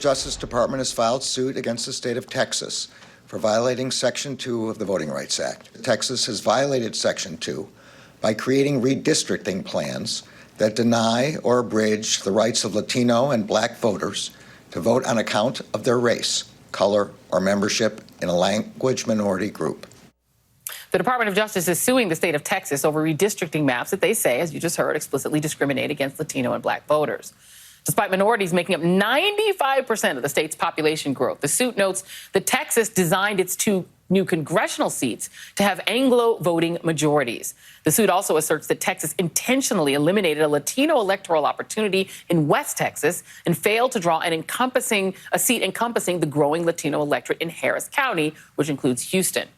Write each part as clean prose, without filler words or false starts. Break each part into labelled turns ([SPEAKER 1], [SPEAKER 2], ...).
[SPEAKER 1] Justice Department has filed suit against the state of Texas for violating Section 2 of the Voting Rights Act. Texas has violated Section 2 by creating redistricting plans that deny or abridge the rights of Latino and Black voters to vote on account of their race, color, or membership in a language minority group.
[SPEAKER 2] The Department of Justice is suing the state of Texas over redistricting maps that they say, as you just heard, explicitly discriminate against Latino and Black voters. Despite minorities making up 95% of the state's population growth, the suit notes that Texas designed its two new congressional seats to have Anglo voting majorities. The suit also asserts that Texas intentionally eliminated a Latino electoral opportunity in West Texas and failed to draw a seat encompassing the growing Latino electorate in Harris County, which includes Houston.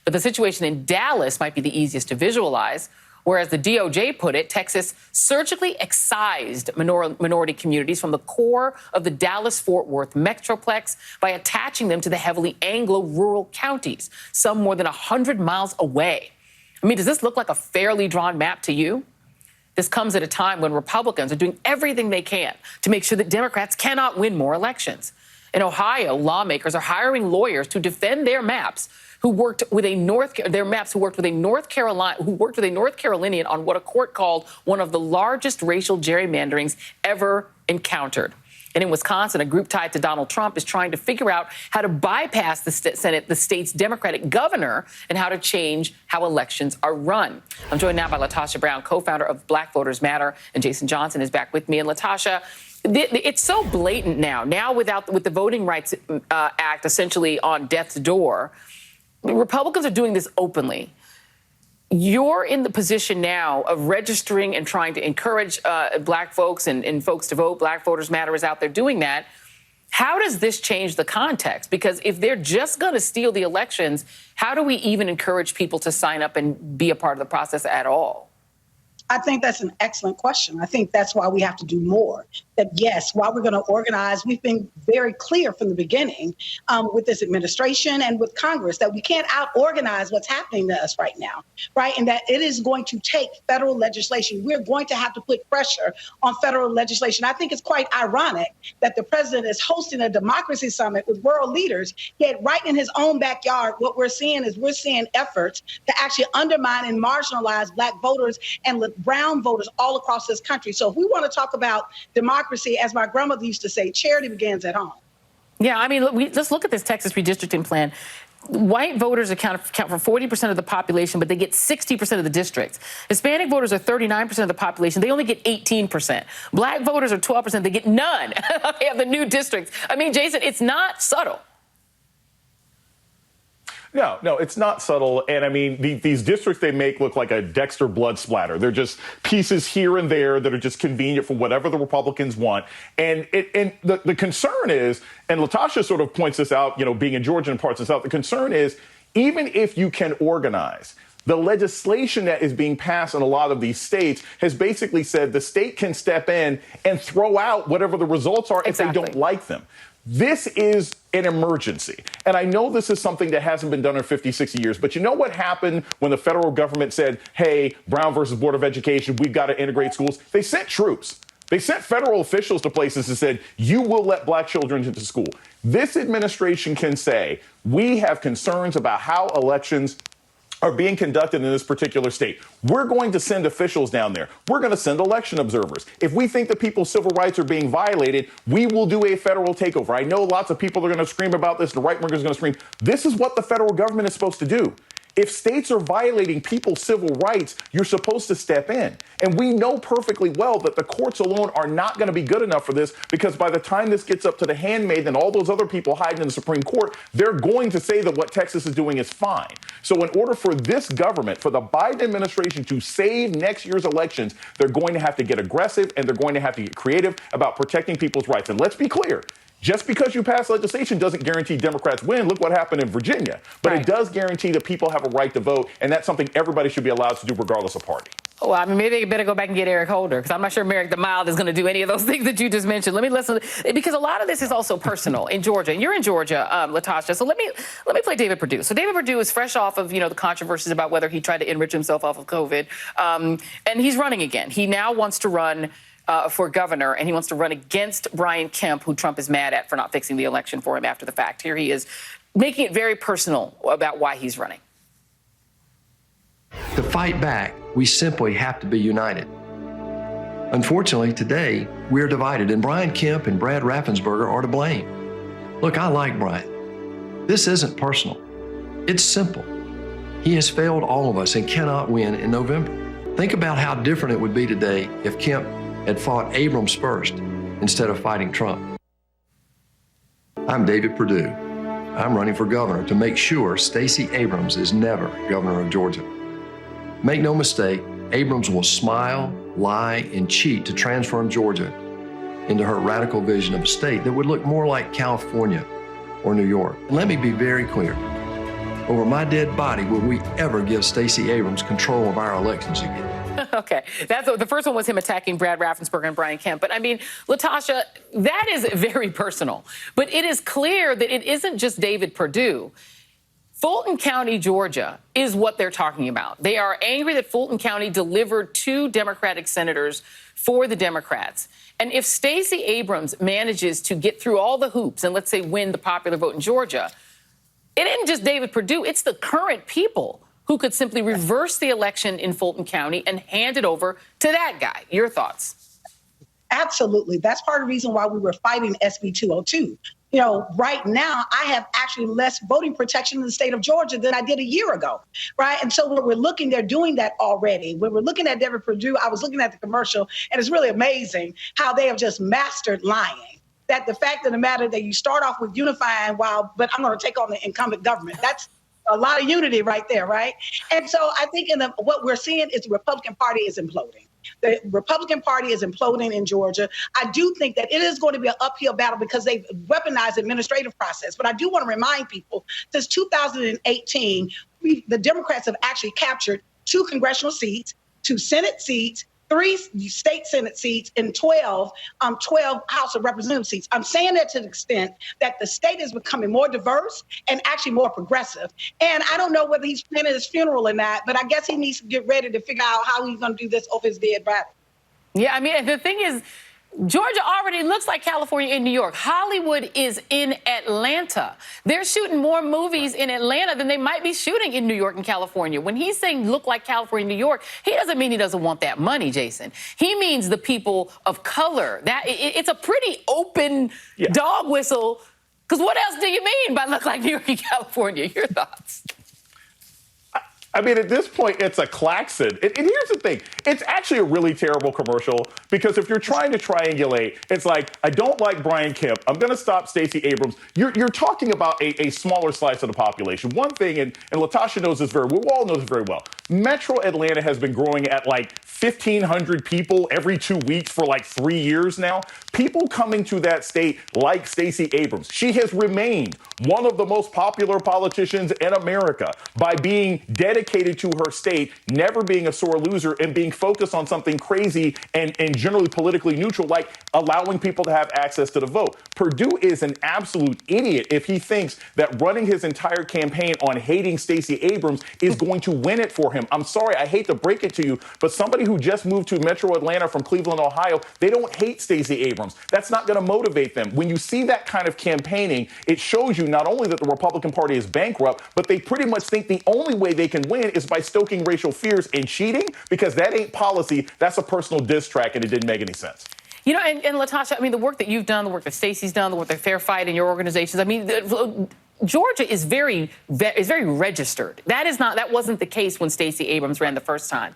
[SPEAKER 2] But the situation in Dallas might be the easiest to visualize. Whereas the DOJ put it, Texas surgically excised minority communities from the core of the Dallas-Fort Worth metroplex by attaching them to the heavily Anglo rural counties, some more than 100 miles away. I mean, does this look like a fairly drawn map to you? This comes at a time when Republicans are doing everything they can to make sure that Democrats cannot win more elections. In Ohio, lawmakers are hiring lawyers to defend their maps who worked with a North Carolinian on what a court called one of the largest racial gerrymanderings ever encountered. And in Wisconsin, a group tied to Donald Trump is trying to figure out how to bypass the state's Democratic governor, and how to change how elections are run. I'm joined now by LaTosha Brown, co-founder of Black Voters Matter, and Jason Johnson is back with me. And LaTosha, it's so blatant now with the Voting Rights Act essentially on death's door. Republicans are doing this openly. You're in the position now of registering and trying to encourage Black folks and folks to vote. Black Voters Matter is out there doing that. How does this change the context? Because if they're just going to steal the elections, how do we even encourage people to sign up and be a part of the process at all?
[SPEAKER 3] I think that's an excellent question. I think that's why we have to do more. That, yes, while we're going to organize, we've been very clear from the beginning with this administration and with Congress that we can't out-organize what's happening to us right now, right? And that it is going to take federal legislation. We're going to have to put pressure on federal legislation. I think it's quite ironic that the president is hosting a democracy summit with world leaders, yet right in his own backyard, what we're seeing efforts to actually undermine and marginalize Black voters and brown voters all across this country. So if we want to talk about democracy, as my grandmother used to say, charity begins at home.
[SPEAKER 2] Yeah, I mean, let's look at this Texas redistricting plan. White voters account for 40% of the population, but they get 60% of the districts. Hispanic voters are 39% of the population. They only get 18%. Black voters are 12%. They get none of the new districts. I mean, Jason, it's not subtle.
[SPEAKER 4] No, it's not subtle. And I mean, these districts they make look like a Dexter blood splatter. They're just pieces here and there that are just convenient for whatever the Republicans want. And the concern is, and LaTosha sort of points this out, being in Georgia and parts this out, the concern is, even if you can organize, the legislation that is being passed in a lot of these states has basically said the state can step in and throw out whatever the results are if they don't like them. This is an emergency. And I know this is something that hasn't been done in 50, 60 years, but you know what happened when the federal government said, hey, Brown versus Board of Education, we've got to integrate schools? They sent troops. They sent federal officials to places and said, you will let Black children into school. This administration can say, we have concerns about how elections are being conducted in this particular state. We're going to send officials down there. We're going to send election observers. If we think that people's civil rights are being violated, we will do a federal takeover. I know lots of people are going to scream about this. The right wing is going to scream. This is what the federal government is supposed to do. If states are violating people's civil rights, you're supposed to step in. And we know perfectly well that the courts alone are not going to be good enough for this, because by the time this gets up to the handmaid and all those other people hiding in the Supreme Court, they're going to say that what Texas is doing is fine. So in order for this government, for the Biden administration to save next year's elections, they're going to have to get aggressive and they're going to have to get creative about protecting people's rights. And let's be clear. Just because you pass legislation doesn't guarantee Democrats win. Look what happened in Virginia. But It does guarantee that people have a right to vote, and that's something everybody should be allowed to do regardless of party.
[SPEAKER 2] Oh, I mean, maybe they better go back and get Eric Holder, because I'm not sure Merrick the Mild is going to do any of those things that you just mentioned. Let me listen, because a lot of this is also personal in Georgia. And you're in Georgia, LaTosha. So let me play David Perdue. So David Perdue is fresh off of, the controversies about whether he tried to enrich himself off of COVID. And he's running again. He now wants to run for governor, and he wants to run against Brian Kemp, who Trump is mad at for not fixing the election for him after the fact. Here he is making it very personal about why he's running.
[SPEAKER 5] To fight back, we simply have to be united. Unfortunately, today, we're divided, and Brian Kemp and Brad Raffensperger are to blame. Look, I like Brian. This isn't personal. It's simple. He has failed all of us and cannot win in November. Think about how different it would be today if Kemp had fought Abrams first instead of fighting Trump. I'm David Perdue. I'm running for governor to make sure Stacey Abrams is never governor of Georgia. Make no mistake, Abrams will smile, lie, and cheat to transform Georgia into her radical vision of a state that would look more like California or New York. And let me be very clear. Over my dead body will we ever give Stacey Abrams control of our elections again.
[SPEAKER 2] Okay, the first one was him attacking Brad Raffensperger and Brian Kemp. But I mean, LaTosha, that is very personal. But it is clear that it isn't just David Perdue. Fulton County, Georgia, is what they're talking about. They are angry that Fulton County delivered 2 Democratic senators for the Democrats. And if Stacey Abrams manages to get through all the hoops and, let's say, win the popular vote in Georgia, it isn't just David Perdue, it's the current people who could simply reverse the election in Fulton County and hand it over to that guy. Your thoughts?
[SPEAKER 3] Absolutely. That's part of the reason why we were fighting SB 202. You know, right now, I have actually less voting protection in the state of Georgia than I did a year ago, right? And so when we're looking, they're doing that already. When we're looking at David Perdue, I was looking at the commercial, and it's really amazing how they have just mastered lying. That the fact of the matter that you start off with unifying, but I'm going to take on the incumbent government. That's a lot of unity right there, right? And so I think what we're seeing is the Republican Party is imploding. The Republican Party is imploding in Georgia. I do think that it is going to be an uphill battle because they've weaponized the administrative process. But I do want to remind people, since 2018, the Democrats have actually captured 2 congressional seats, 2 Senate seats, 3 state Senate seats, and 12 House of Representative seats. I'm saying that to the extent that the state is becoming more diverse and actually more progressive. And I don't know whether he's planning his funeral or not, but I guess he needs to get ready to figure out how he's going to do this over his dead body.
[SPEAKER 2] Yeah, I mean, the thing is, Georgia already looks like California and New York. Hollywood is in Atlanta. They're shooting more movies in Atlanta than they might be shooting in New York and California. When he's saying look like California and New York, he doesn't mean he doesn't want that money, Jason. He means the people of color. It's a pretty open dog whistle, because what else do you mean by look like New York and California? Your thoughts?
[SPEAKER 4] I mean, at this point, it's a klaxon. And here's the thing. It's actually a really terrible commercial because if you're trying to triangulate, it's like, I don't like Brian Kemp. I'm going to stop Stacey Abrams. You're talking about a smaller slice of the population. One thing, and LaTosha knows this very well, we all know this very well, Metro Atlanta has been growing at like 1,500 people every 2 weeks for like 3 years now. People coming to that state like Stacey Abrams. She has remained one of the most popular politicians in America by being dedicated to her state, never being a sore loser, and being focused on something crazy and generally politically neutral, like allowing people to have access to the vote. Perdue is an absolute idiot if he thinks that running his entire campaign on hating Stacey Abrams is going to win it for him. I'm sorry, I hate to break it to you, but somebody who just moved to Metro Atlanta from Cleveland, Ohio, they don't hate Stacey Abrams. That's not going to motivate them. When you see that kind of campaigning, it shows you not only that the Republican Party is bankrupt, but they pretty much think the only way they can win is by stoking racial fears and cheating, because that ain't policy. That's a personal diss track, and it didn't make any sense.
[SPEAKER 2] You know, and LaTosha, I mean, the work that you've done, the work that Stacey's done, the work that Fair Fight and your organizations, I mean, Georgia is very registered. That wasn't the case when Stacey Abrams ran the first time.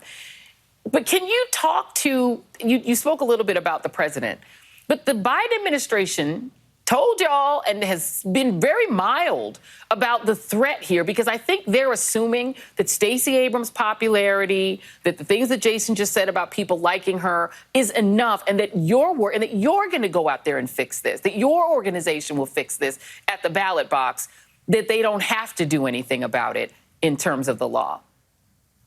[SPEAKER 2] But can you talk to, you spoke a little bit about the president, but the Biden administration told y'all and has been very mild about the threat here, because I think they're assuming that Stacey Abrams' popularity, that the things that Jason just said about people liking her is enough, and that you're going to go out there and fix this, that your organization will fix this at the ballot box, that they don't have to do anything about it in terms of the law.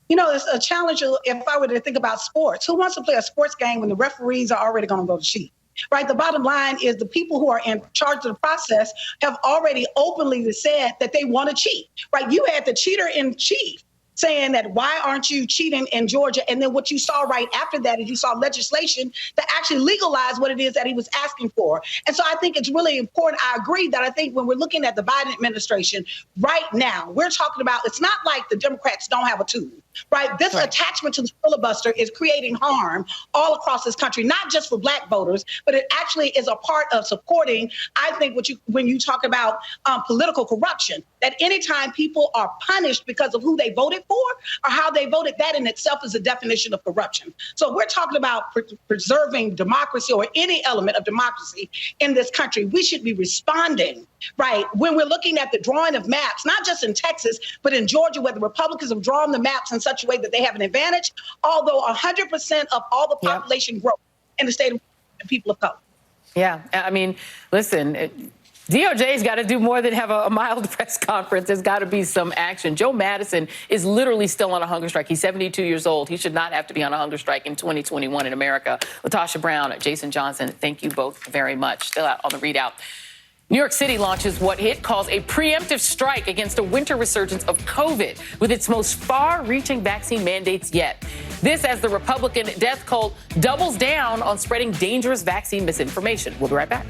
[SPEAKER 3] You know, it's a challenge if I were to think about sports. Who wants to play a sports game when the referees are already going to go to cheat? Right. The bottom line is the people who are in charge of the process have already openly said that they want to cheat. Right. You had the cheater in chief saying that why aren't you cheating in Georgia? And then what you saw right after that is you saw legislation that actually legalized what it is that he was asking for. And so I think it's really important. I agree that I think when we're looking at the Biden administration right now, we're talking about, it's not like the Democrats don't have a tool, right? This attachment to the filibuster is creating harm all across this country, not just for Black voters, but it actually is a part of supporting, I think, when you talk about political corruption, that anytime people are punished because of who they voted for or how they voted, that in itself is a definition of corruption. So we're talking about preserving democracy or any element of democracy in this country. We should be responding, right, when we're looking at the drawing of maps, not just in Texas, but in Georgia, where the Republicans have drawn the maps in such a way that they have an advantage, although 100% of all the population growth in the state of people of color.
[SPEAKER 2] Yeah, I mean, listen, DOJ's got to do more than have a mild press conference. There's got to be some action. Joe Madison is literally still on a hunger strike. He's 72 years old. He should not have to be on a hunger strike in 2021 in America. LaTosha Brown, Jason Johnson, thank you both very much. Still out on the ReidOut. New York City launches what it calls a preemptive strike against a winter resurgence of COVID with its most far-reaching vaccine mandates yet. This as the Republican death cult doubles down on spreading dangerous vaccine misinformation. We'll be right back.